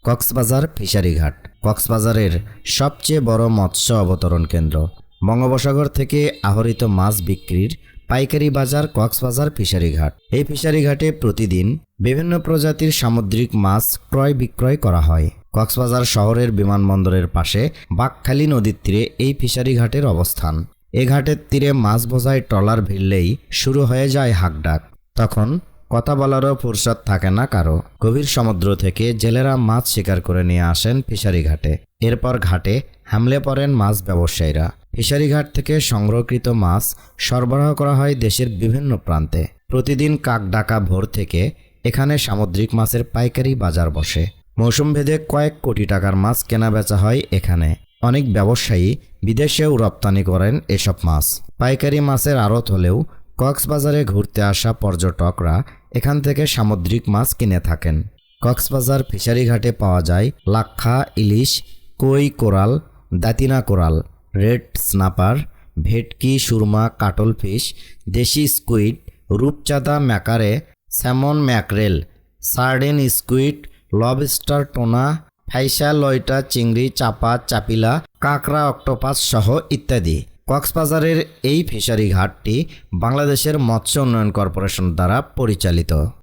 Cox's Bazar fishery ঘাট কক্সবাজারের সবচেয়ে বড় মৎস্য অবতরণ কেন্দ্র। বঙ্গোপসাগর থেকে আহরিত মাছ বিক্রির পাইকারি বাজার কক্সবাজার ফিশারি ঘাট। এই ফিশারি ঘাটে প্রতিদিন বিভিন্ন প্রজাতির সামুদ্রিক মাছ ক্রয় বিক্রয় করা হয়। কক্সবাজার শহরের বিমানবন্দরের পাশে বাঁকখালী নদীর তীরে এই ফিশারি ঘাটের অবস্থান। এ ঘাটের তীরে মাছ বোঝাই ট্রলার ভিড়লেই শুরু হয়ে যায় হাঁকডাক। তখন কথা বলারও ফুরসত থাকে না কারো। গভীর সমুদ্র থেকে জেলেরা মাছ শিকার করে নিয়ে আসেন ফিশারি ঘাটে। এরপর ঘাটে হামলে পড়েন মাছ ব্যবসায়ীরা। ফিশারি ঘাট থেকে সংগ্রহকৃত মাছ সরবরাহ করা হয় দেশের বিভিন্ন প্রান্তে। প্রতিদিন কাকডাকা ভোর থেকে এখানে সামুদ্রিক মাছের পাইকারি বাজার বসে। মৌসুমভেদে কয়েক কোটি টাকার মাছ কেনাবেচা হয় এখানে। অনেক ব্যবসায়ী বিদেশেও রপ্তানি করেন এসব মাছ। পাইকারি মাছের আড়ত হলেও কক্সবাজারে ঘুরতে আসা পর্যটকরা এখান থেকে সামুদ্রিক মাছ কিনে থাকেন। কক্সবাজার ফিশারি ঘাটে পাওয়া যায় লাক্ষা, ইলিশ, কই, কোরাল, দাতিনা কোরাল, রেড স্নাপার, ভেটকি, সুরমা, কাটল ফিশ, দেশি স্কুইড, রূপচাঁদা, mackerel, salmon, mackerel, sardine, squid, lobster, tuna, ফাইসা, লইটা, চিংড়ি, চাপা, চাপিলা, কাঁকড়া, অক্টোপাস সহ ইত্যাদি। কক্সবাজারের এই ফিশারি ঘাটটি বাংলাদেশের মৎস্য উন্নয়ন কর্পোরেশন দ্বারা পরিচালিত।